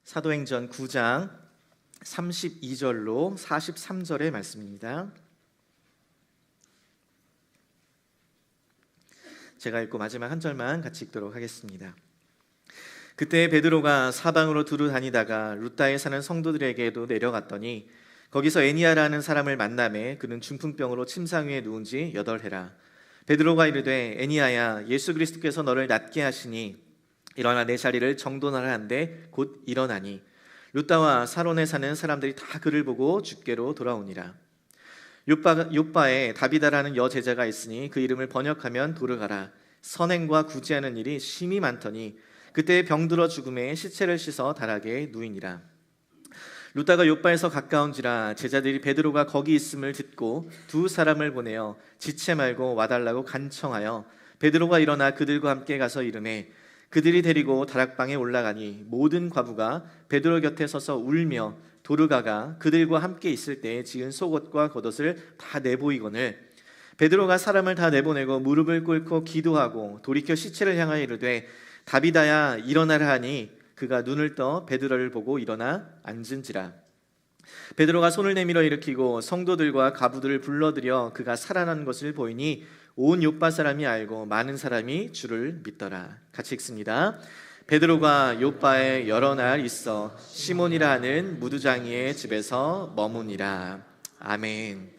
사도행전 9장 32절로 43절의 말씀입니다. 제가 읽고 마지막 한 절만 같이 읽도록 하겠습니다. 그때 베드로가 사방으로 두루 다니다가 루다에 사는 성도들에게도 내려갔더니 거기서 애니야라는 사람을 만나매 그는 중풍병으로 침상 위에 누운 지 8해라. 베드로가 이르되 애니야야, 예수 그리스도께서 너를 낫게 하시니 일어나 내 자리를 정돈하라 한데 곧 일어나니 루다와 사론에 사는 사람들이 다 그를 보고 주께로 돌아오니라. 요바에 다비다라는 여제자가 있으니 그 이름을 번역하면 도르가라. 선행과 구제하는 일이 심히 많더니 그때 병들어 죽음에 시체를 씻어 다락에 누이니라. 루다가 요바에서 가까운지라 제자들이 베드로가 거기 있음을 듣고 두 사람을 보내어 지체 말고 와달라고 간청하여 베드로가 일어나 그들과 함께 가서 이르매 그들이 데리고 다락방에 올라가니 모든 과부가 베드로 곁에 서서 울며 도르가가 그들과 함께 있을 때에 지은 속옷과 겉옷을 다 내보이거늘 베드로가 사람을 다 내보내고 무릎을 꿇고 기도하고 돌이켜 시체를 향하여 이르되 다비다야 일어나라 하니 그가 눈을 떠 베드로를 보고 일어나 앉은지라. 베드로가 손을 내밀어 일으키고 성도들과 가부들을 불러들여 그가 살아난 것을 보이니 온 요빠 사람이 알고 많은 사람이 주를 믿더라. 같이 읽습니다. 베드로가 요빠에 여러 날 있어 시몬이라 하는 무두장이의 집에서 머무니라. 아멘.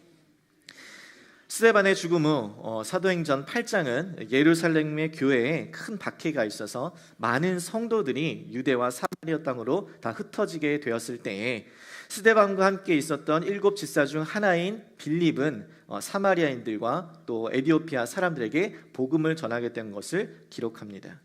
스데반의 죽음 후 사도행전 8장은 예루살렘의 교회에 큰 박해가 있어서 많은 성도들이 유대와 사마리아 땅으로 다 흩어지게 되었을 때에 스데반과 함께 있었던 7 집사 중 하나인 빌립은 사마리아인들과 또 에디오피아 사람들에게 복음을 전하게 된 것을 기록합니다.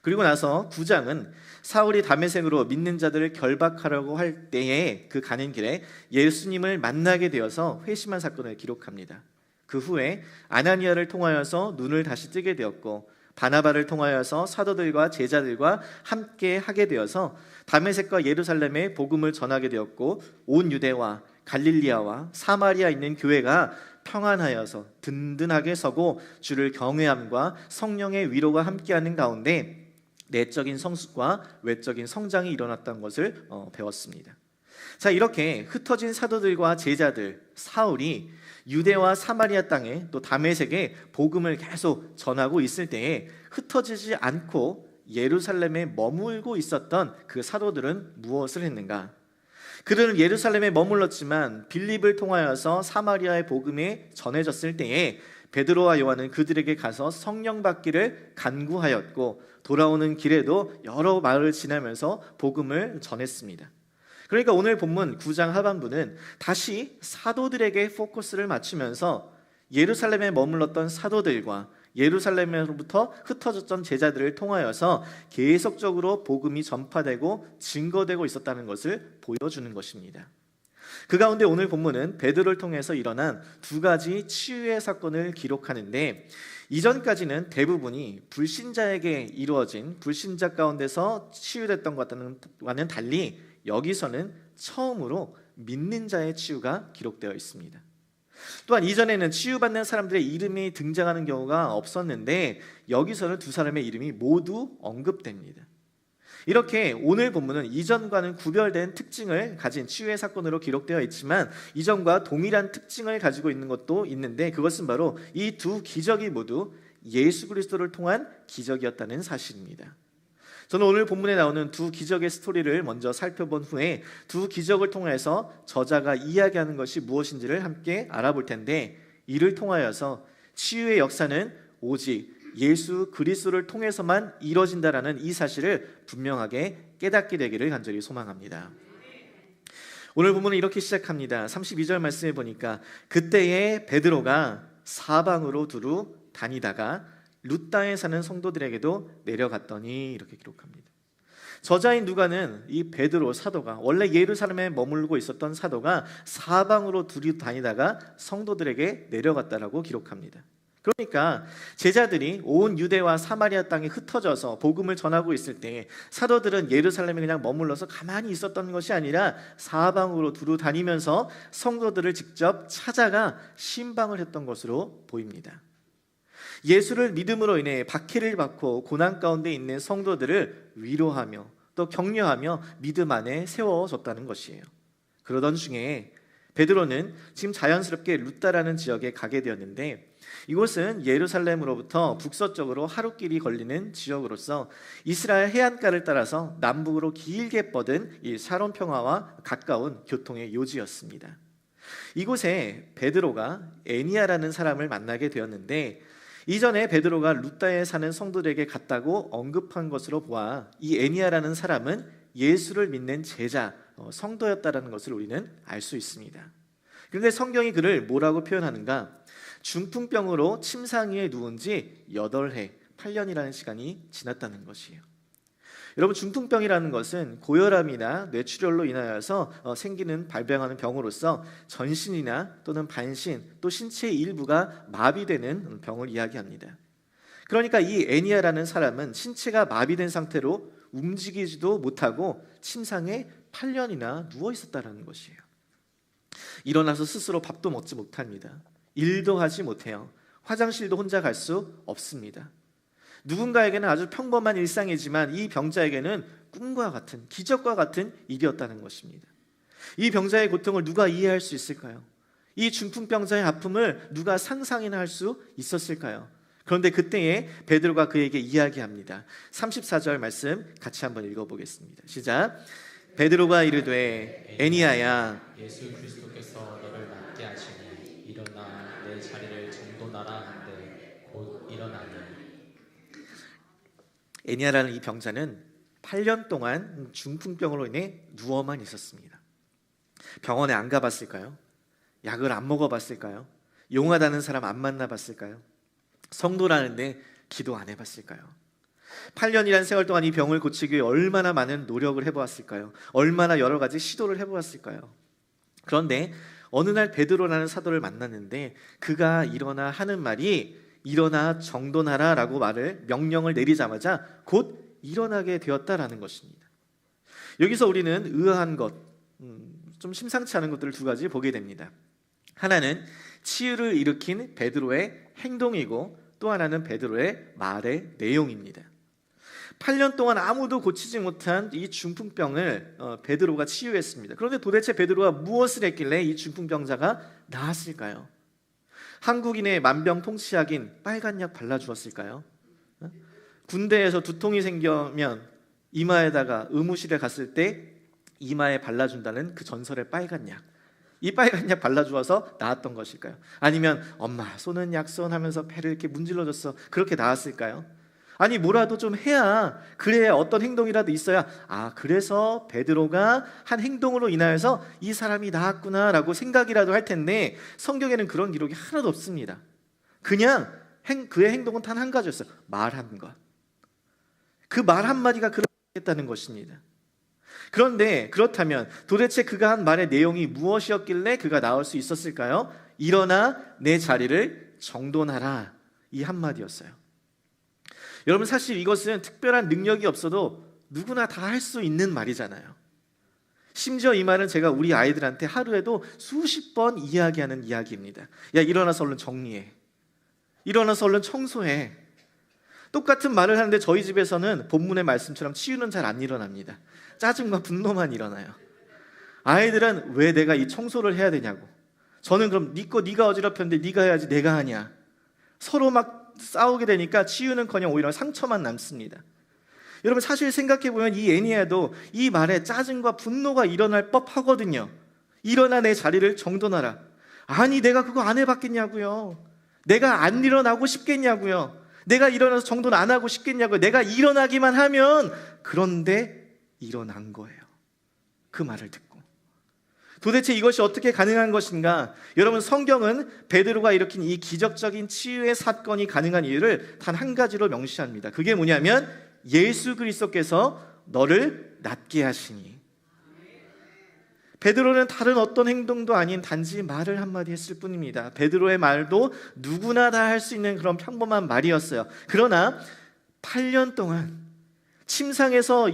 그리고 나서 9장은 사울이 다메섹으로 믿는 자들을 결박하려고 할 때에 그 가는 길에 예수님을 만나게 되어서 회심한 사건을 기록합니다. 그 후에 아나니아를 통하여서 눈을 다시 뜨게 되었고 바나바를 통하여서 사도들과 제자들과 함께 하게 되어서 다메섹과 예루살렘에 복음을 전하게 되었고 온 유대와 갈릴리아와 사마리아 있는 교회가 평안하여서 든든하게 서고 주를 경외함과 성령의 위로가 함께하는 가운데 내적인 성숙과 외적인 성장이 일어났다는 것을 배웠습니다. 자, 이렇게 흩어진 사도들과 제자들, 사울이 유대와 사마리아 땅에 또 다메섹에 복음을 계속 전하고 있을 때에 흩어지지 않고 예루살렘에 머물고 있었던 그 사도들은 무엇을 했는가? 그들은 예루살렘에 머물렀지만 빌립을 통하여서 사마리아의 복음이 전해졌을 때에 베드로와 요한은 그들에게 가서 성령 받기를 간구하였고 돌아오는 길에도 여러 마을을 지나면서 복음을 전했습니다. 그러니까 오늘 본문 9장 하반부는 다시 사도들에게 포커스를 맞추면서 예루살렘에 머물렀던 사도들과 예루살렘으로부터 흩어졌던 제자들을 통하여서 계속적으로 복음이 전파되고 증거되고 있었다는 것을 보여주는 것입니다. 그 가운데 오늘 본문은 베드로를 통해서 일어난 2가지 치유의 사건을 기록하는데 이전까지는 대부분이 불신자에게 이루어진 불신자 가운데서 치유됐던 것과는 달리 여기서는 처음으로 믿는 자의 치유가 기록되어 있습니다. 또한 이전에는 치유받는 사람들의 이름이 등장하는 경우가 없었는데 여기서는 2 사람의 이름이 모두 언급됩니다. 이렇게 오늘 본문은 이전과는 구별된 특징을 가진 치유의 사건으로 기록되어 있지만 이전과 동일한 특징을 가지고 있는 것도 있는데 그것은 바로 이 2 기적이 모두 예수 그리스도를 통한 기적이었다는 사실입니다. 저는 오늘 본문에 나오는 2 기적의 스토리를 먼저 살펴본 후에 2 기적을 통해서 저자가 이야기하는 것이 무엇인지를 함께 알아볼 텐데 이를 통하여서 치유의 역사는 오직 예수 그리스도를 통해서만 이루어진다라는 이 사실을 분명하게 깨닫게 되기를 간절히 소망합니다. 오늘 본문은 이렇게 시작합니다. 32절 말씀에 보니까 그때에 베드로가 사방으로 두루 다니다가 루다에 사는 성도들에게도 내려갔더니 이렇게 기록합니다. 저자인 누가는 이 베드로 사도가 원래 예루살렘에 머물고 있었던 사도가 사방으로 두루 다니다가 성도들에게 내려갔다라고 기록합니다. 그러니까 제자들이 온 유대와 사마리아 땅에 흩어져서 복음을 전하고 있을 때 사도들은 예루살렘에 그냥 머물러서 가만히 있었던 것이 아니라 사방으로 두루 다니면서 성도들을 직접 찾아가 신방을 했던 것으로 보입니다. 예수를 믿음으로 인해 박해를 받고 고난 가운데 있는 성도들을 위로하며 또 격려하며 믿음 안에 세워졌다는 것이에요. 그러던 중에 베드로는 지금 자연스럽게 루다라는 지역에 가게 되었는데, 이곳은 예루살렘으로부터 북서쪽으로 하루길이 걸리는 지역으로서 이스라엘 해안가를 따라서 남북으로 길게 뻗은 이 샤론 평화와 가까운 교통의 요지였습니다. 이곳에 베드로가 에니아라는 사람을 만나게 되었는데, 이전에 베드로가 루다에 사는 성도들에게 갔다고 언급한 것으로 보아 이 에니아라는 사람은 예수를 믿는 제자, 성도였다라는 것을 우리는 알 수 있습니다. 그런데 성경이 그를 뭐라고 표현하는가? 중풍병으로 침상위에 누운 지 8해, 8년이라는 시간이 지났다는 것이에요. 여러분, 중풍병이라는 것은 고혈압이나 뇌출혈로 인하여서 생기는 발병하는 병으로서 전신이나 또는 반신, 또 신체의 일부가 마비되는 병을 이야기합니다. 그러니까 이 애니아라는 사람은 신체가 마비된 상태로 움직이지도 못하고 침상에 8년이나 누워 있었다는 것이에요. 일어나서 스스로 밥도 먹지 못합니다. 일도 하지 못해요. 화장실도 혼자 갈 수 없습니다. 누군가에게는 아주 평범한 일상이지만 이 병자에게는 꿈과 같은, 기적과 같은 일이었다는 것입니다. 이 병자의 고통을 누가 이해할 수 있을까요? 이 중풍병자의 아픔을 누가 상상이나 할 수 있었을까요? 그런데 그때에 베드로가 그에게 이야기합니다. 34절 말씀 같이 한번 읽어보겠습니다. 시작. 베드로가 이르되 애니아야, 예수 그리스도께서 너를 낫게 하시니 일어나 내 자리를 정돈하라 한데 곧 일어나니. 애니아라는 이 병자는 8년 동안 중풍병으로 인해 누워만 있었습니다. 병원에 안 가봤을까요? 약을 안 먹어봤을까요? 용하다는 사람 안 만나봤을까요? 성도라는데 기도 안 해봤을까요? 8년이라는 세월 동안 이 병을 고치기 위해 얼마나 많은 노력을 해보았을까요? 얼마나 여러 가지 시도를 해보았을까요? 그런데 어느 날 베드로라는 사도를 만났는데 그가 일어나 하는 말이 일어나 정돈하라 라고 명령을 내리자마자 곧 일어나게 되었다라는 것입니다. 여기서 우리는 의아한 것, 좀 심상치 않은 것들을 두 가지 보게 됩니다. 하나는 치유를 일으킨 베드로의 행동이고 또 하나는 베드로의 말의 내용입니다. 8년 동안 아무도 고치지 못한 이 중풍병을 베드로가 치유했습니다. 그런데 도대체 베드로가 무엇을 했길래 이 중풍병자가 나았을까요? 한국인의 만병통치약인 빨간 약 발라주었을까요? 군대에서 두통이 생기면 이마에다가 의무실에 갔을 때 이마에 발라준다는 그 전설의 빨간 약, 이 빨간 약 발라주어서 나았던 것일까요? 아니면 엄마 손은 약손 하면서 배를 이렇게 문질러줬어, 그렇게 나았을까요? 아니 뭐라도 좀 해야, 그래야 어떤 행동이라도 있어야 그래서 베드로가 한 행동으로 인하여서 이 사람이 나았구나 라고 생각이라도 할 텐데 성경에는 그런 기록이 하나도 없습니다. 그냥 그의 행동은 단 한 가지였어요. 말한 것. 그 말 한마디가 그렇게 했다는 것입니다. 그런데 그렇다면 도대체 그가 한 말의 내용이 무엇이었길래 그가 나올 수 있었을까요? 일어나 내 자리를 정돈하라, 이 한마디였어요. 여러분, 사실 이것은 특별한 능력이 없어도 누구나 다 할 수 있는 말이잖아요. 심지어 이 말은 제가 우리 아이들한테 하루에도 수십 번 이야기하는 이야기입니다. 야, 일어나서 얼른 정리해. 일어나서 얼른 청소해. 똑같은 말을 하는데 저희 집에서는 본문의 말씀처럼 치유는 잘 안 일어납니다. 짜증과 분노만 일어나요. 아이들은 왜 내가 이 청소를 해야 되냐고. 저는 그럼 네가 어지럽혔는데 네가 해야지 내가 하냐. 서로 막 싸우게 되니까 치유는커녕 오히려 상처만 남습니다. 여러분, 사실 생각해보면 이 애니아도 이 말에 짜증과 분노가 일어날 법하거든요. 일어나 내 자리를 정돈하라. 아니 내가 그거 안 해봤겠냐고요. 내가 안 일어나고 싶겠냐고요. 내가 일어나서 정돈 안 하고 싶겠냐고요. 내가 일어나기만 하면. 그런데 일어난 거예요. 그 말을 듣고. 도대체 이것이 어떻게 가능한 것인가? 여러분, 성경은 베드로가 일으킨 이 기적적인 치유의 사건이 가능한 이유를 단 한 가지로 명시합니다. 그게 뭐냐면 예수 그리스도께서 너를 낫게 하시니. 베드로는 다른 어떤 행동도 아닌 단지 말을 한마디 했을 뿐입니다. 베드로의 말도 누구나 다 할 수 있는 그런 평범한 말이었어요. 그러나 8년 동안 침상에서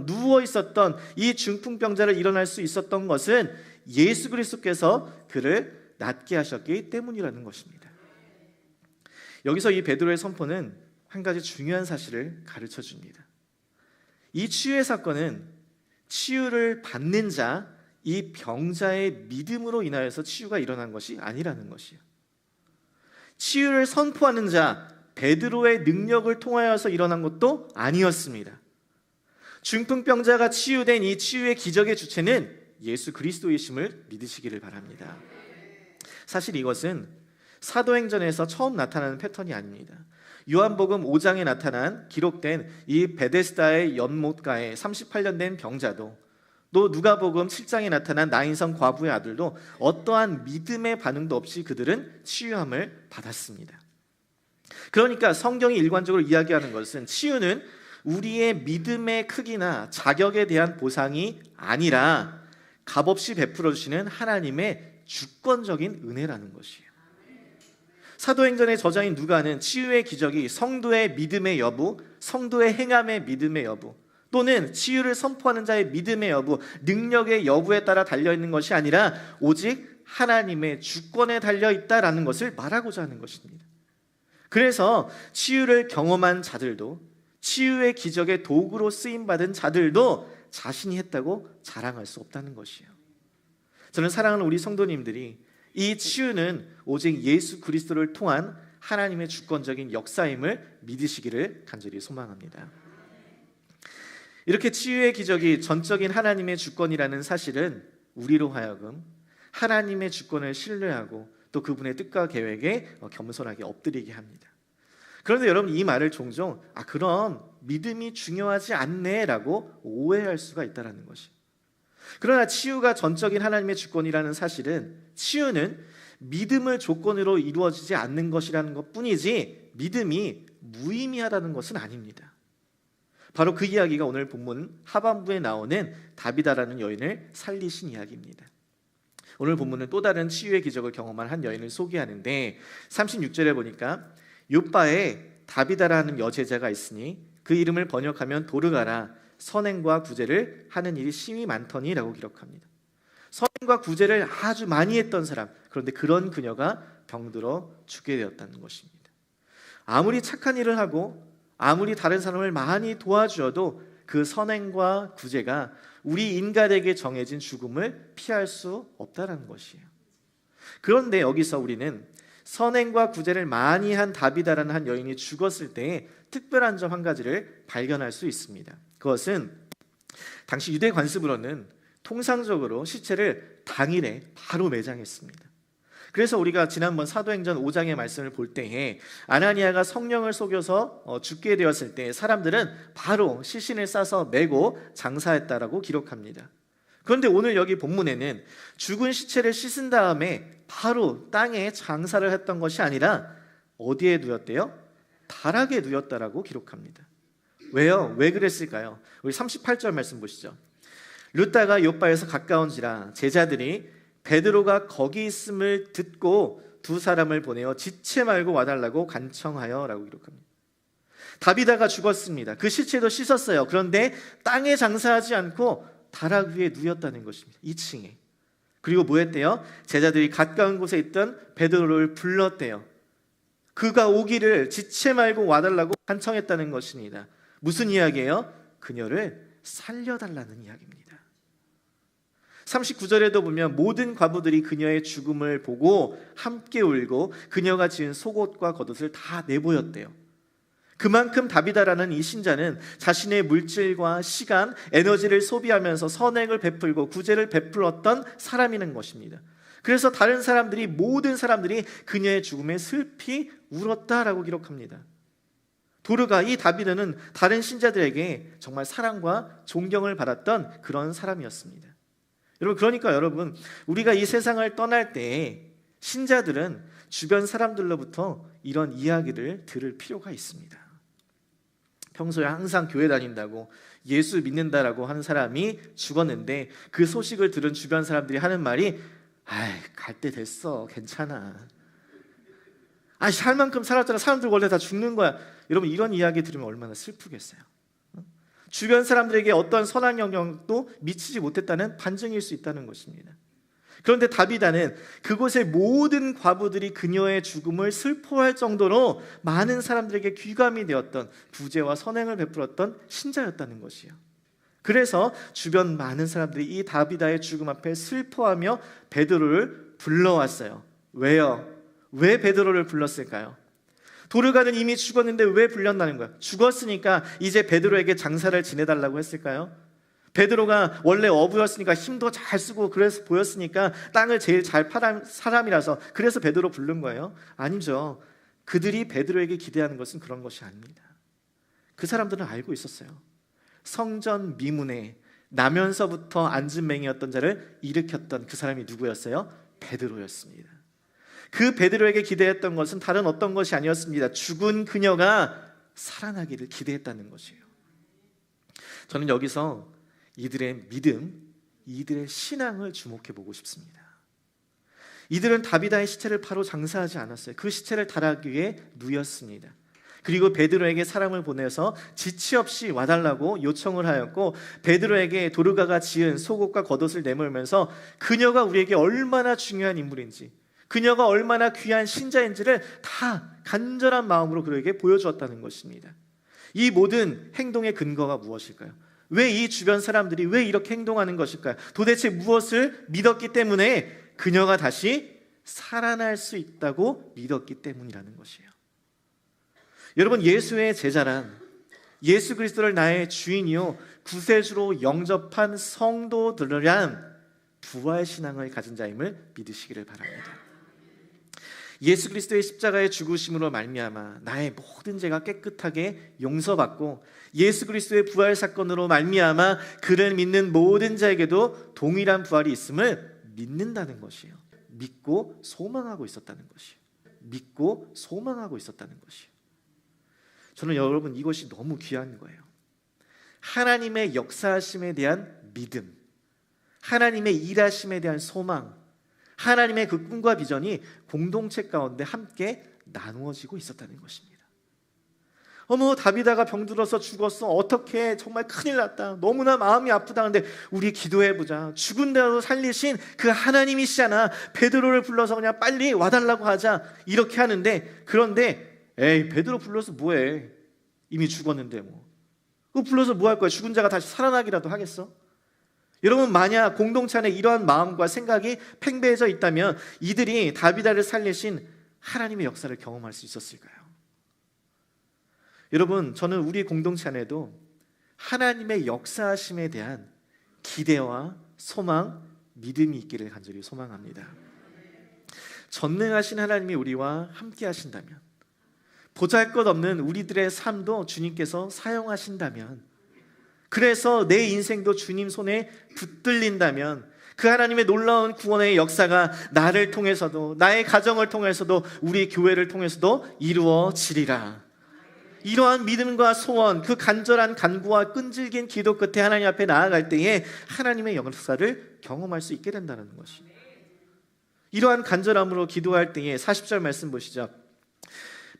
누워 있었던 이 중풍병자를 일어날 수 있었던 것은 예수 그리스도께서 그를 낫게 하셨기 때문이라는 것입니다. 여기서 이 베드로의 선포는 한 가지 중요한 사실을 가르쳐 줍니다. 이 치유의 사건은 치유를 받는 자, 이 병자의 믿음으로 인하여서 치유가 일어난 것이 아니라는 것이에요. 치유를 선포하는 자 베드로의 능력을 통하여서 일어난 것도 아니었습니다. 중풍병자가 치유된 이 치유의 기적의 주체는 예수 그리스도이심을 믿으시기를 바랍니다. 사실 이것은 사도행전에서 처음 나타나는 패턴이 아닙니다. 요한복음 5장에 나타난 기록된 이 베데스다의 연못가에 38년 된 병자도, 또 누가복음 7장에 나타난 나인성 과부의 아들도 어떠한 믿음의 반응도 없이 그들은 치유함을 받았습니다. 그러니까 성경이 일관적으로 이야기하는 것은 치유는 우리의 믿음의 크기나 자격에 대한 보상이 아니라 값없이 베풀어 주시는 하나님의 주권적인 은혜라는 것이에요. 사도행전의 저자인 누가는 치유의 기적이 성도의 믿음의 여부, 성도의 행함의 믿음의 여부, 또는 치유를 선포하는 자의 믿음의 여부, 능력의 여부에 따라 달려있는 것이 아니라 오직 하나님의 주권에 달려있다라는 것을 말하고자 하는 것입니다. 그래서 치유를 경험한 자들도, 치유의 기적의 도구로 쓰임받은 자들도 자신이 했다고 자랑할 수 없다는 것이에요. 저는 사랑하는 우리 성도님들이 이 치유는 오직 예수 그리스도를 통한 하나님의 주권적인 역사임을 믿으시기를 간절히 소망합니다. 이렇게 치유의 기적이 전적인 하나님의 주권이라는 사실은 우리로 하여금 하나님의 주권을 신뢰하고 또 그분의 뜻과 계획에 겸손하게 엎드리게 합니다. 그런데 여러분, 이 말을 종종 그럼 믿음이 중요하지 않네 라고 오해할 수가 있다는 것이. 그러나 치유가 전적인 하나님의 주권이라는 사실은, 치유는 믿음을 조건으로 이루어지지 않는 것이라는 것뿐이지 믿음이 무의미하다는 것은 아닙니다. 바로 그 이야기가 오늘 본문 하반부에 나오는 다비다라는 여인을 살리신 이야기입니다. 오늘 본문은 또 다른 치유의 기적을 경험한 한 여인을 소개하는데 36절에 보니까 요바에 다비다라는 여제자가 있으니 그 이름을 번역하면 도르가라, 선행과 구제를 하는 일이 심히 많더니 라고 기록합니다. 선행과 구제를 아주 많이 했던 사람, 그런데 그런 그녀가 병들어 죽게 되었다는 것입니다. 아무리 착한 일을 하고 아무리 다른 사람을 많이 도와주어도 그 선행과 구제가 우리 인간에게 정해진 죽음을 피할 수 없다는 것이에요. 그런데 여기서 우리는 선행과 구제를 많이 한 다비다라는 한 여인이 죽었을 때 특별한 점 한 가지를 발견할 수 있습니다. 그것은 당시 유대 관습으로는 통상적으로 시체를 당일에 바로 매장했습니다. 그래서 우리가 지난번 사도행전 5장의 말씀을 볼 때에 아나니아가 성령을 속여서 죽게 되었을 때 사람들은 바로 시신을 싸서 메고 장사했다라고 기록합니다. 그런데 오늘 여기 본문에는 죽은 시체를 씻은 다음에 바로 땅에 장사를 했던 것이 아니라 어디에 누웠대요? 다락에 누웠다라고 기록합니다. 왜요? 왜 그랬을까요? 우리 38절 말씀 보시죠. 룻다가 요바에서 가까운지라 제자들이 베드로가 거기 있음을 듣고 두 사람을 보내어 지체 말고 와달라고 간청하여 라고 기록합니다. 다비다가 죽었습니다. 그 시체도 씻었어요. 그런데 땅에 장사하지 않고 다락 위에 누웠다는 것입니다. 2층에. 그리고 뭐 했대요? 제자들이 가까운 곳에 있던 베드로를 불렀대요. 그가 오기를 지체 말고 와달라고 간청했다는 것입니다. 무슨 이야기예요? 그녀를 살려달라는 이야기입니다. 39절에도 보면 모든 과부들이 그녀의 죽음을 보고 함께 울고 그녀가 지은 속옷과 겉옷을 다 내보였대요. 그만큼 다비다라는 이 신자는 자신의 물질과 시간, 에너지를 소비하면서 선행을 베풀고 구제를 베풀었던 사람이라는 것입니다. 그래서 다른 사람들이, 모든 사람들이 그녀의 죽음에 슬피 울었다라고 기록합니다. 도르가, 이 다비드는 다른 신자들에게 정말 사랑과 존경을 받았던 그런 사람이었습니다. 그러니까 여러분, 우리가 이 세상을 떠날 때 신자들은 주변 사람들로부터 이런 이야기를 들을 필요가 있습니다. 평소에 항상 교회 다닌다고 예수 믿는다라고 하는 사람이 죽었는데 그 소식을 들은 주변 사람들이 하는 말이 갈 때 됐어, 괜찮아. 살 만큼 살았잖아, 사람들 원래 다 죽는 거야. 여러분, 이런 이야기 들으면 얼마나 슬프겠어요. 주변 사람들에게 어떤 선한 영향도 미치지 못했다는 반증일 수 있다는 것입니다. 그런데 다비다는 그곳의 모든 과부들이 그녀의 죽음을 슬퍼할 정도로 많은 사람들에게 귀감이 되었던 부재와 선행을 베풀었던 신자였다는 것이에요. 그래서 주변 많은 사람들이 이 다비다의 죽음 앞에 슬퍼하며 베드로를 불러왔어요. 왜요? 왜 베드로를 불렀을까요? 도르가는 이미 죽었는데 왜 불렸다는 거야? 죽었으니까 이제 베드로에게 장사를 지내달라고 했을까요? 베드로가 원래 어부였으니까 힘도 잘 쓰고 그래서 보였으니까 땅을 제일 잘 파는 사람이라서 그래서 베드로 부른 거예요? 아니죠. 그들이 베드로에게 기대하는 것은 그런 것이 아닙니다. 그 사람들은 알고 있었어요. 성전 미문에 나면서부터 앉은맹이였던 자를 일으켰던 그 사람이 누구였어요? 베드로였습니다. 그 베드로에게 기대했던 것은 다른 어떤 것이 아니었습니다. 죽은 그녀가 살아나기를 기대했다는 것이에요. 저는 여기서 이들의 믿음, 이들의 신앙을 주목해 보고 싶습니다. 이들은 다비다의 시체를 바로 장사하지 않았어요. 그 시체를 달하기 위해 누였습니다. 그리고 베드로에게 사람을 보내서 지체 없이 와달라고 요청을 하였고, 베드로에게 도르가가 지은 속옷과 겉옷을 내밀면서 그녀가 우리에게 얼마나 중요한 인물인지, 그녀가 얼마나 귀한 신자인지를 다 간절한 마음으로 그에게 보여주었다는 것입니다. 이 모든 행동의 근거가 무엇일까요? 왜 이 주변 사람들이 왜 이렇게 행동하는 것일까요? 도대체 무엇을 믿었기 때문에 그녀가 다시 살아날 수 있다고 믿었기 때문이라는 것이에요. 여러분, 예수의 제자란, 예수 그리스도를 나의 주인이요 구세주로 영접한 성도들이란 부활신앙을 가진 자임을 믿으시기를 바랍니다. 예수 그리스도의 십자가의 죽으심으로 말미암아 나의 모든 죄가 깨끗하게 용서받고, 예수 그리스도의 부활 사건으로 말미암아 그를 믿는 모든 자에게도 동일한 부활이 있음을 믿는다는 것이에요. 믿고 소망하고 있었다는 것이에요. 믿고 소망하고 있었다는 것이에요. 저는 여러분, 이것이 너무 귀한 거예요. 하나님의 역사하심에 대한 믿음, 하나님의 일하심에 대한 소망, 하나님의 그 꿈과 비전이 공동체 가운데 함께 나누어지고 있었다는 것입니다. 어머, 다비다가 병들어서 죽었어. 어떻게, 정말 큰일 났다. 너무나 마음이 아프다. 근데 우리 기도해보자. 죽은 대로 살리신 그 하나님이시잖아. 베드로를 불러서 그냥 빨리 와달라고 하자. 이렇게 하는데, 그런데 에이, 베드로 불러서 뭐해? 이미 죽었는데 뭐. 그거 불러서 뭐 할 거야? 죽은 자가 다시 살아나기라도 하겠어? 여러분, 만약 공동체 안에 이러한 마음과 생각이 팽배해져 있다면 이들이 다비다를 살리신 하나님의 역사를 경험할 수 있었을까요? 여러분, 저는 우리 공동체 안에도 하나님의 역사하심에 대한 기대와 소망, 믿음이 있기를 간절히 소망합니다. 전능하신 하나님이 우리와 함께 하신다면, 보잘것없는 우리들의 삶도 주님께서 사용하신다면, 그래서 내 인생도 주님 손에 붙들린다면 그 하나님의 놀라운 구원의 역사가 나를 통해서도, 나의 가정을 통해서도, 우리 교회를 통해서도 이루어지리라. 이러한 믿음과 소원, 그 간절한 간구와 끈질긴 기도 끝에 하나님 앞에 나아갈 때에 하나님의 역사를 경험할 수 있게 된다는 것입니다. 이러한 간절함으로 기도할 때에 40절 말씀 보시죠.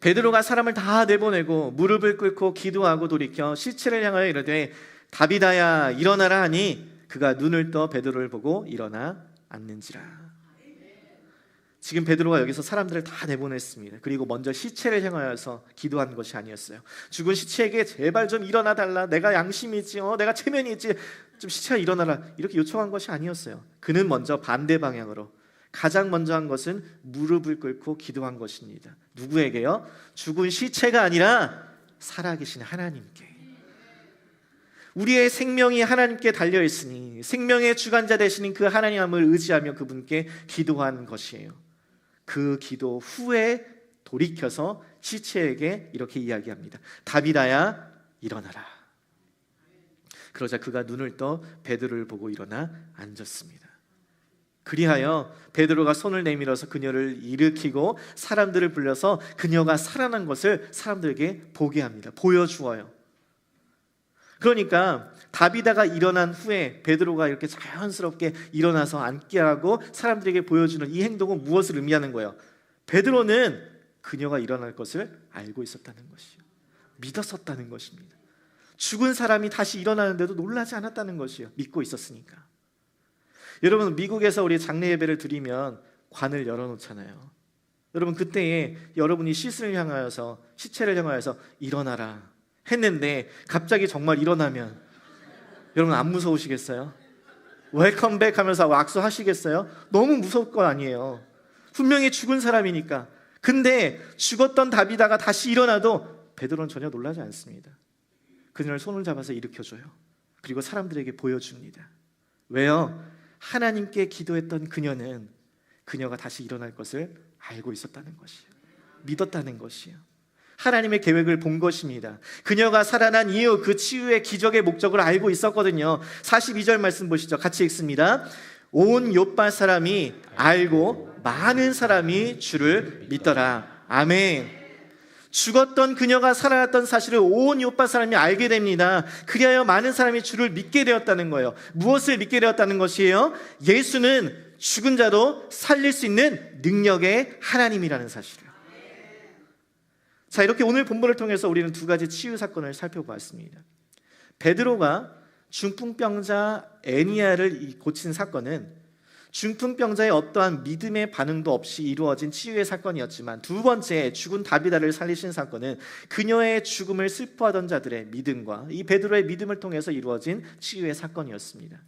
베드로가 사람을 다 내보내고 무릎을 꿇고 기도하고 돌이켜 시체를 향하여 이르되 다비다야 일어나라 하니 그가 눈을 떠 베드로를 보고 일어나 앉는지라. 지금 베드로가 여기서 사람들을 다 내보냈습니다. 그리고 먼저 시체를 향하여서 기도한 것이 아니었어요. 죽은 시체에게 제발 좀 일어나 달라. 내가 양심이 있지, 내가 체면이 있지, 좀 시체가 일어나라. 이렇게 요청한 것이 아니었어요. 그는 먼저 반대 방향으로 가장 먼저 한 것은 무릎을 꿇고 기도한 것입니다. 누구에게요? 죽은 시체가 아니라 살아계신 하나님께. 우리의 생명이 하나님께 달려있으니 생명의 주관자 되시는 그 하나님을 의지하며 그분께 기도한 것이에요. 그 기도 후에 돌이켜서 시체에게 이렇게 이야기합니다. 다비다야 일어나라. 그러자 그가 눈을 떠 베드로를 보고 일어나 앉았습니다. 그리하여 베드로가 손을 내밀어서 그녀를 일으키고 사람들을 불러서 그녀가 살아난 것을 사람들에게 보게 합니다. 보여주어요. 그러니까 다비다가 일어난 후에 베드로가 이렇게 자연스럽게 일어나서 앉게 하고 사람들에게 보여주는 이 행동은 무엇을 의미하는 거예요? 베드로는 그녀가 일어날 것을 알고 있었다는 것이요, 믿었었다는 것입니다. 죽은 사람이 다시 일어나는데도 놀라지 않았다는 것이요, 믿고 있었으니까. 여러분, 미국에서 우리 장례 예배를 드리면 관을 열어놓잖아요. 여러분, 그때에 여러분이 시체를 향하여서 일어나라 했는데 갑자기 정말 일어나면 여러분 안 무서우시겠어요? 웰컴백 하면서 악수하시겠어요? 너무 무서울 거 아니에요. 분명히 죽은 사람이니까. 근데 죽었던 다비다가 다시 일어나도 베드로는 전혀 놀라지 않습니다. 그녀를 손을 잡아서 일으켜줘요. 그리고 사람들에게 보여줍니다. 왜요? 하나님께 기도했던 그녀가 다시 일어날 것을 알고 있었다는 것이에요. 믿었다는 것이에요. 하나님의 계획을 본 것입니다. 그녀가 살아난 이유, 그 치유의 기적의 목적을 알고 있었거든요. 42절 말씀 보시죠. 같이 읽습니다. 온 요파 사람이 알고 많은 사람이 주를 믿더라. 아멘. 죽었던 그녀가 살아났던 사실을 온 요파 사람이 알게 됩니다. 그리하여 많은 사람이 주를 믿게 되었다는 거예요. 무엇을 믿게 되었다는 것이에요? 예수는 죽은 자도 살릴 수 있는 능력의 하나님이라는 사실을. 자, 이렇게 오늘 본문을 통해서 우리는 두 가지 치유 사건을 살펴보았습니다. 베드로가 중풍병자 애니야를 고친 사건은 중풍병자의 어떠한 믿음의 반응도 없이 이루어진 치유의 사건이었지만, 두 번째 죽은 다비다를 살리신 사건은 그녀의 죽음을 슬퍼하던 자들의 믿음과 이 베드로의 믿음을 통해서 이루어진 치유의 사건이었습니다.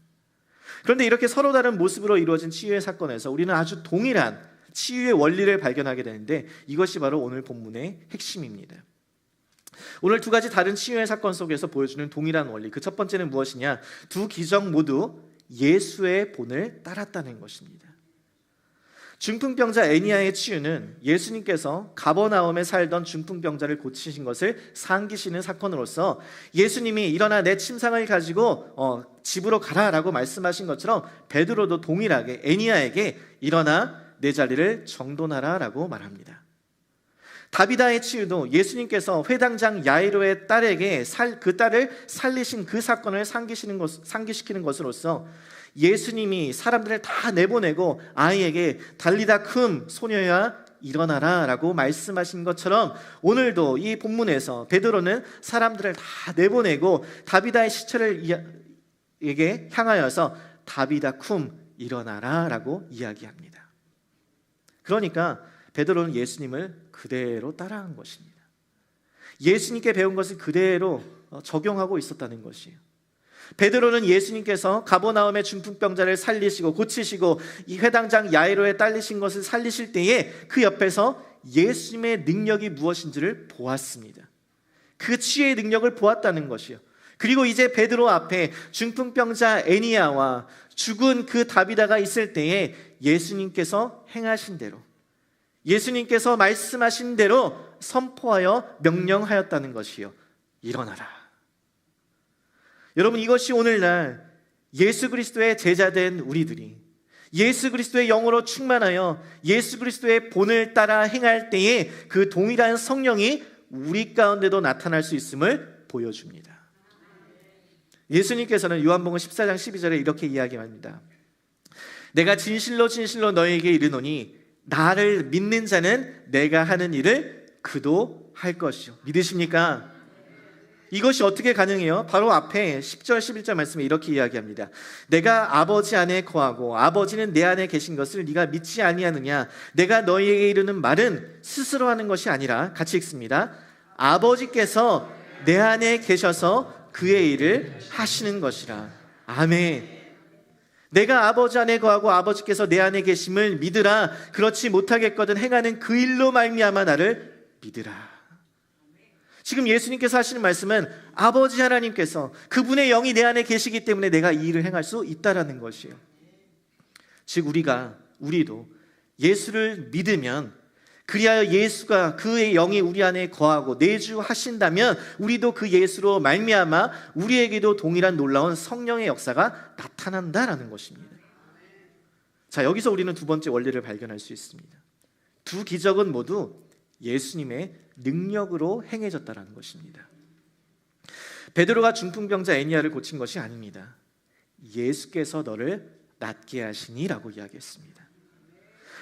그런데 이렇게 서로 다른 모습으로 이루어진 치유의 사건에서 우리는 아주 동일한 치유의 원리를 발견하게 되는데, 이것이 바로 오늘 본문의 핵심입니다. 오늘 두 가지 다른 치유의 사건 속에서 보여주는 동일한 원리, 그 첫 번째는 무엇이냐? 두 기적 모두 예수의 본을 따랐다는 것입니다. 중풍병자 애니야의 치유는 예수님께서 가버나움에 살던 중풍병자를 고치신 것을 상기시는 사건으로서, 예수님이 일어나 내 침상을 가지고 집으로 가라라고 말씀하신 것처럼 베드로도 동일하게 애니야에게 일어나 내 자리를 정돈하라라고 말합니다. 다비다의 치유도 예수님께서 회당장 야이로의 딸에게 그 딸을 살리신 그 사건을 상기시키는 것으로서, 예수님이 사람들을 다 내보내고 아이에게 달리다 쿰 소녀야 일어나라 라고 말씀하신 것처럼, 오늘도 이 본문에서 베드로는 사람들을 다 내보내고 다비다의 시체를 에게 향하여서 다비다 쿰 일어나라 라고 이야기합니다. 그러니까 베드로는 예수님을 그대로 따라한 것입니다. 예수님께 배운 것을 그대로 적용하고 있었다는 것이에요. 베드로는 예수님께서 가버나움의 중풍병자를 살리시고 고치시고 이 회당장 야이로의 딸리신 것을 살리실 때에 그 옆에서 예수님의 능력이 무엇인지를 보았습니다. 그 치유의 능력을 보았다는 것이요. 그리고 이제 베드로 앞에 중풍병자 애니야와 죽은 그 다비다가 있을 때에 예수님께서 행하신 대로, 예수님께서 말씀하신 대로 선포하여 명령하였다는 것이요. 일어나라. 여러분, 이것이 오늘날 예수 그리스도의 제자된 우리들이 예수 그리스도의 영으로 충만하여 예수 그리스도의 본을 따라 행할 때에 그 동일한 성령이 우리 가운데도 나타날 수 있음을 보여줍니다. 예수님께서는 요한복음 14장 12절에 이렇게 이야기합니다. 내가 진실로 진실로 너희에게 이르노니 나를 믿는 자는 내가 하는 일을 그도 할 것이요. 믿으십니까? 이것이 어떻게 가능해요? 바로 앞에 10절 11절 말씀에 이렇게 이야기합니다. 내가 아버지 안에 거하고 아버지는 내 안에 계신 것을 네가 믿지 아니하느냐? 내가 너희에게 이르는 말은 스스로 하는 것이 아니라, 같이 읽습니다. 아버지께서 내 안에 계셔서 그의 일을 하시는 것이라. 아멘. 내가 아버지 안에 거하고 아버지께서 내 안에 계심을 믿으라. 그렇지 못하겠거든 행하는 그 일로 말미암아 나를 믿으라. 지금 예수님께서 하시는 말씀은 아버지 하나님께서 그분의 영이 내 안에 계시기 때문에 내가 이 일을 행할 수 있다라는 것이에요. 즉 우리도 예수를 믿으면, 그리하여 예수가 그의 영이 우리 안에 거하고 내주하신다면 우리도 그 예수로 말미암아 우리에게도 동일한 놀라운 성령의 역사가 나타난다라는 것입니다. 자, 여기서 우리는 두 번째 원리를 발견할 수 있습니다. 두 기적은 모두 예수님의 능력으로 행해졌다라는 것입니다. 베드로가 중풍병자 애니야를 고친 것이 아닙니다. 예수께서 너를 낫게 하시니라고 이야기했습니다.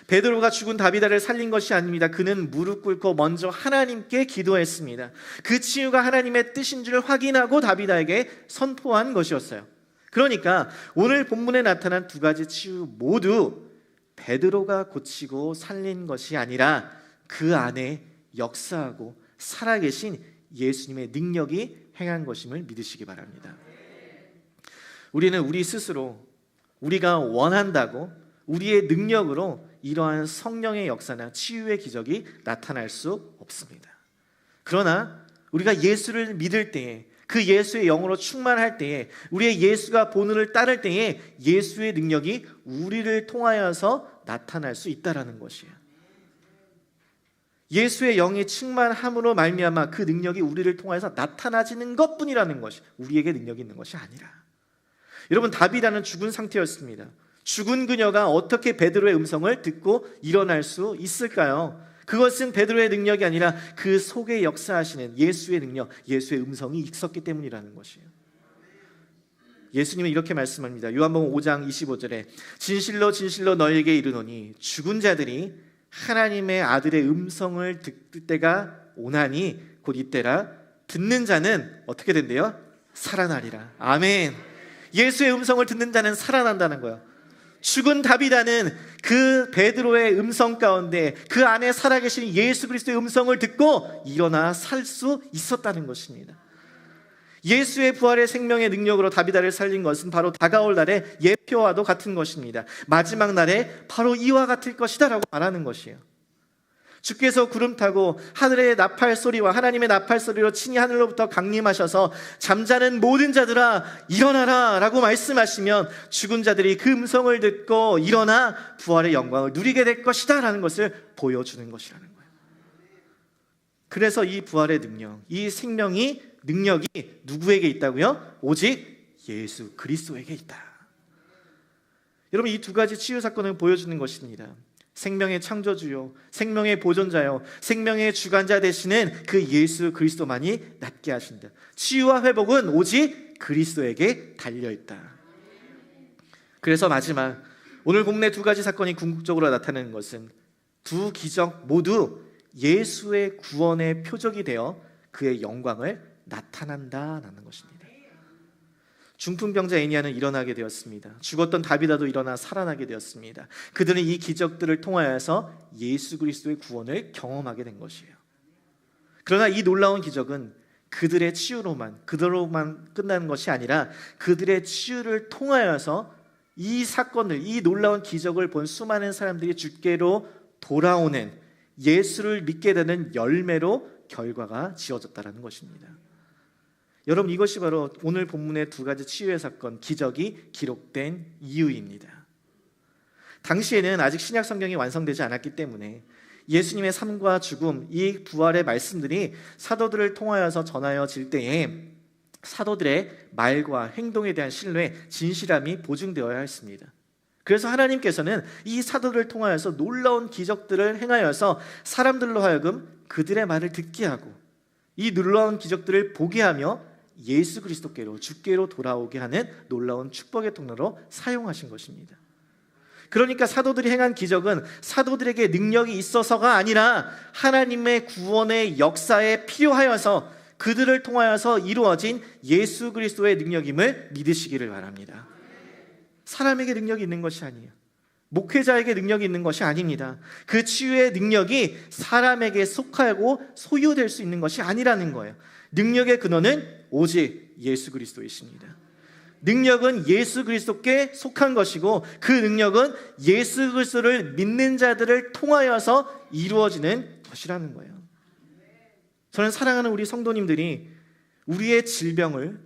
베드로가 죽은 다비다를 살린 것이 아닙니다. 그는 무릎 꿇고 먼저 하나님께 기도했습니다. 그 치유가 하나님의 뜻인 줄 확인하고 다비다에게 선포한 것이었어요. 그러니까 오늘 본문에 나타난 두 가지 치유 모두 베드로가 고치고 살린 것이 아니라 그 안에 역사하고 살아계신 예수님의 능력이 행한 것임을 믿으시기 바랍니다. 우리는 우리 스스로 우리가 원한다고 우리의 능력으로 이러한 성령의 역사나 치유의 기적이 나타날 수 없습니다. 그러나 우리가 예수를 믿을 때에, 그 예수의 영으로 충만할 때에, 우리의 예수가 본을 따를 때에 예수의 능력이 우리를 통하여서 나타날 수 있다라는 것이에요. 예수의 영이 충만함으로 말미암아 그 능력이 우리를 통해서 나타나지는 것뿐이라는 것이, 우리에게 능력이 있는 것이 아니라. 여러분, 다비다는 죽은 상태였습니다. 죽은 그녀가 어떻게 베드로의 음성을 듣고 일어날 수 있을까요? 그것은 베드로의 능력이 아니라 그 속에 역사하시는 예수의 능력, 예수의 음성이 있었기 때문이라는 것이에요. 예수님은 이렇게 말씀합니다. 요한복음 5장 25절에 진실로 진실로 너희에게 이르노니 죽은 자들이 하나님의 아들의 음성을 듣을 때가 오나니 곧 이때라. 듣는 자는 어떻게 된대요? 살아나리라. 아멘. 예수의 음성을 듣는 자는 살아난다는 거예요. 죽은 다비다는 그 베드로의 음성 가운데 그 안에 살아계신 예수 그리스도의 음성을 듣고 일어나 살 수 있었다는 것입니다. 예수의 부활의 생명의 능력으로 다비다를 살린 것은 바로 다가올 날의 예표와도 같은 것입니다. 마지막 날에 바로 이와 같을 것이다 라고 말하는 것이에요. 주께서 구름 타고 하늘의 나팔 소리와 하나님의 나팔 소리로 친히 하늘로부터 강림하셔서 잠자는 모든 자들아 일어나라 라고 말씀하시면 죽은 자들이 그 음성을 듣고 일어나 부활의 영광을 누리게 될 것이다 라는 것을 보여주는 것이라는 거예요. 그래서 이 부활의 능력, 이 생명이 능력이 누구에게 있다고요? 오직 예수 그리스도에게 있다. 여러분, 이 두 가지 치유 사건을 보여주는 것입니다. 생명의 창조주요, 생명의 보존자요, 생명의 주관자 되시는 그 예수 그리스도만이 낫게 하신다. 치유와 회복은 오직 그리스도에게 달려있다. 그래서 마지막, 오늘 본문의 두 가지 사건이 궁극적으로 나타내는 것은 두 기적 모두 예수의 구원의 표적이 되어 그의 영광을 나타난다라는 것입니다. 중풍병자 애니아는 일어나게 되었습니다. 죽었던 다비다도 일어나 살아나게 되었습니다. 그들은 이 기적들을 통하여서 예수 그리스도의 구원을 경험하게 된 것이에요. 그러나 이 놀라운 기적은 그들의 치유로만, 그대로만 끝나는 것이 아니라 그들의 치유를 통하여서 이 사건을, 이 놀라운 기적을 본 수많은 사람들이 주께로 돌아오는, 예수를 믿게 되는 열매로 결과가 지어졌다는 것입니다. 여러분, 이것이 바로 오늘 본문의 두 가지 치유의 사건, 기적이 기록된 이유입니다. 당시에는 아직 신약 성경이 완성되지 않았기 때문에 예수님의 삶과 죽음, 이 부활의 말씀들이 사도들을 통하여서 전하여질 때에 사도들의 말과 행동에 대한 신뢰, 진실함이 보증되어야 했습니다. 그래서 하나님께서는 이 사도들을 통하여서 놀라운 기적들을 행하여서 사람들로 하여금 그들의 말을 듣게 하고 이 놀라운 기적들을 보게 하며 예수 그리스도께로, 주께로 돌아오게 하는 놀라운 축복의 통로로 사용하신 것입니다. 그러니까 사도들이 행한 기적은 사도들에게 능력이 있어서가 아니라 하나님의 구원의 역사에 필요하여서 그들을 통하여서 이루어진 예수 그리스도의 능력임을 믿으시기를 바랍니다. 사람에게 능력이 있는 것이 아니에요. 목회자에게 능력이 있는 것이 아닙니다. 그 치유의 능력이 사람에게 속하고 소유될 수 있는 것이 아니라는 거예요. 능력의 근원은 오직 예수 그리스도이십니다. 능력은 예수 그리스도께 속한 것이고 그 능력은 예수 그리스도를 믿는 자들을 통하여서 이루어지는 것이라는 거예요. 저는 사랑하는 우리 성도님들이 우리의 질병을,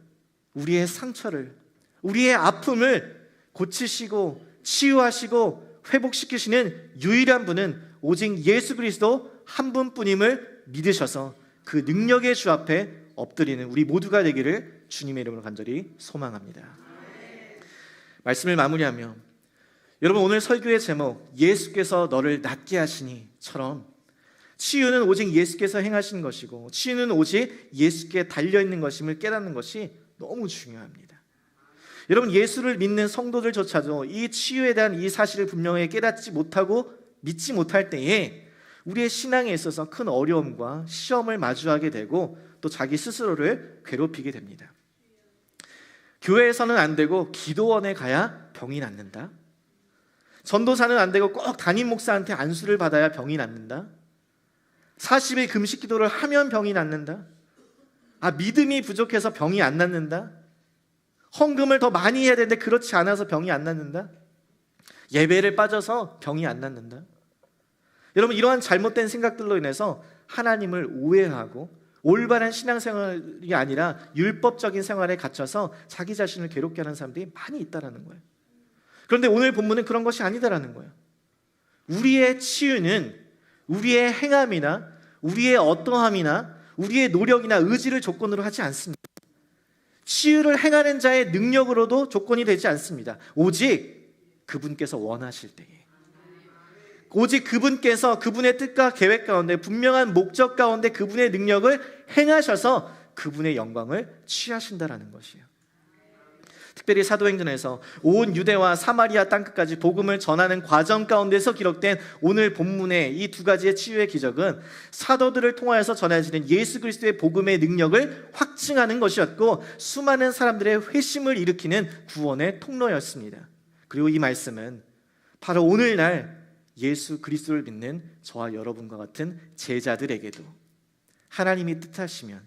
우리의 상처를, 우리의 아픔을 고치시고 치유하시고 회복시키시는 유일한 분은 오직 예수 그리스도 한 분뿐임을 믿으셔서 그 능력의 주 앞에 엎드리는 우리 모두가 되기를 주님의 이름으로 간절히 소망합니다. 말씀을 마무리하며, 여러분, 오늘 설교의 제목 예수께서 너를 낫게 하시니처럼 치유는 오직 예수께서 행하신 것이고 치유는 오직 예수께 달려있는 것임을 깨닫는 것이 너무 중요합니다. 여러분, 예수를 믿는 성도들조차도 이 치유에 대한 이 사실을 분명히 깨닫지 못하고 믿지 못할 때에 우리의 신앙에 있어서 큰 어려움과 시험을 마주하게 되고 또 자기 스스로를 괴롭히게 됩니다. 교회에서는 안 되고 기도원에 가야 병이 낫는다. 전도사는 안 되고 꼭 담임 목사한테 안수를 받아야 병이 낫는다. 40일 금식 기도를 하면 병이 낫는다. 믿음이 부족해서 병이 안 낫는다. 헌금을 더 많이 해야 되는데 그렇지 않아서 병이 안 낫는다. 예배를 빠져서 병이 안 낫는다. 여러분, 이러한 잘못된 생각들로 인해서 하나님을 오해하고 올바른 신앙생활이 아니라 율법적인 생활에 갇혀서 자기 자신을 괴롭게 하는 사람들이 많이 있다는 거예요. 그런데 오늘 본문은 그런 것이 아니다라는 거예요. 우리의 치유는 우리의 행함이나 우리의 어떠함이나 우리의 노력이나 의지를 조건으로 하지 않습니다. 치유를 행하는 자의 능력으로도 조건이 되지 않습니다. 오직 그분께서 원하실 때에, 오직 그분께서 그분의 뜻과 계획 가운데, 분명한 목적 가운데 그분의 능력을 행하셔서 그분의 영광을 취하신다라는 것이에요. 특별히 사도행전에서 온 유대와 사마리아 땅끝까지 복음을 전하는 과정 가운데서 기록된 오늘 본문의 이 두 가지의 치유의 기적은 사도들을 통하여서 전해지는 예수 그리스도의 복음의 능력을 확증하는 것이었고, 수많은 사람들의 회심을 일으키는 구원의 통로였습니다. 그리고 이 말씀은 바로 오늘날 예수 그리스도를 믿는 저와 여러분과 같은 제자들에게도 하나님이 뜻하시면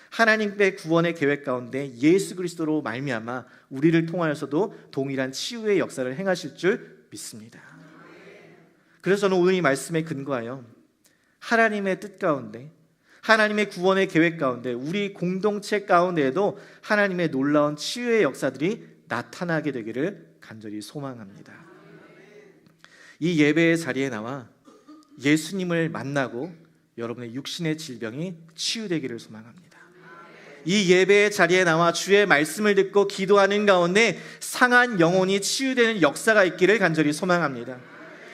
하나님의 구원의 계획 가운데 예수 그리스도로 말미암아 우리를 통하여서도 동일한 치유의 역사를 행하실 줄 믿습니다. 그래서 저는 오늘 이 말씀에 근거하여 하나님의 뜻 가운데, 하나님의 구원의 계획 가운데, 우리 공동체 가운데에도 하나님의 놀라운 치유의 역사들이 나타나게 되기를 간절히 소망합니다. 이 예배의 자리에 나와 예수님을 만나고 여러분의 육신의 질병이 치유되기를 소망합니다. 이 예배의 자리에 나와 주의 말씀을 듣고 기도하는 가운데 상한 영혼이 치유되는 역사가 있기를 간절히 소망합니다.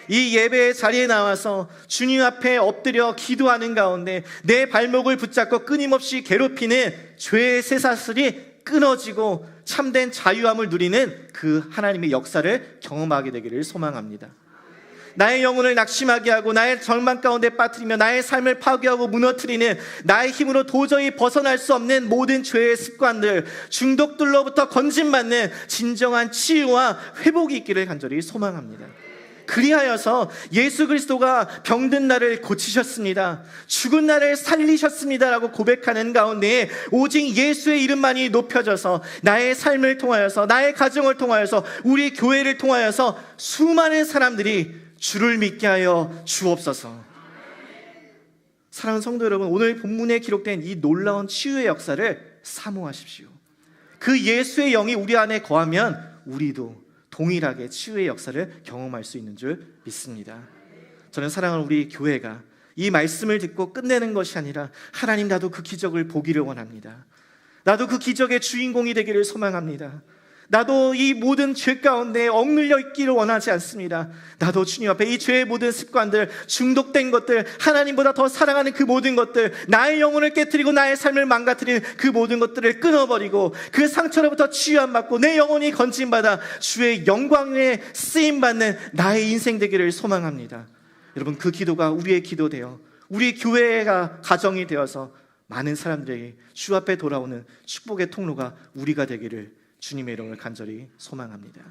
이 예배의 자리에 나와서 주님 앞에 엎드려 기도하는 가운데 내 발목을 붙잡고 끊임없이 괴롭히는 죄의 쇠사슬이 끊어지고 참된 자유함을 누리는 그 하나님의 역사를 경험하게 되기를 소망합니다. 나의 영혼을 낙심하게 하고 나의 절망 가운데 빠뜨리며 나의 삶을 파괴하고 무너뜨리는, 나의 힘으로 도저히 벗어날 수 없는 모든 죄의 습관들, 중독들로부터 건진받는 진정한 치유와 회복이 있기를 간절히 소망합니다. 그리하여서 예수 그리스도가 병든 나를 고치셨습니다, 죽은 나를 살리셨습니다라고 고백하는 가운데 오직 예수의 이름만이 높여져서 나의 삶을 통하여서, 나의 가정을 통하여서, 우리 교회를 통하여서 수많은 사람들이 주를 믿게 하여 주옵소서. 사랑하는 성도 여러분, 오늘 본문에 기록된 이 놀라운 치유의 역사를 사모하십시오. 그 예수의 영이 우리 안에 거하면 우리도 동일하게 치유의 역사를 경험할 수 있는 줄 믿습니다. 저는 사랑하는 우리 교회가 이 말씀을 듣고 끝내는 것이 아니라, 하나님, 나도 그 기적을 보기를 원합니다. 나도 그 기적의 주인공이 되기를 소망합니다. 나도 이 모든 죄 가운데 억눌려 있기를 원하지 않습니다. 나도 주님 앞에 이 죄의 모든 습관들, 중독된 것들, 하나님보다 더 사랑하는 그 모든 것들, 나의 영혼을 깨뜨리고 나의 삶을 망가뜨리는 그 모든 것들을 끊어버리고 그 상처로부터 치유함 받고 내 영혼이 건진받아 주의 영광에 쓰임받는 나의 인생 되기를 소망합니다. 여러분, 그 기도가 우리의 기도 되어 우리 교회가 가정이 되어서 많은 사람들에게 주 앞에 돌아오는 축복의 통로가 우리가 되기를 주님의 이름을 간절히 소망합니다.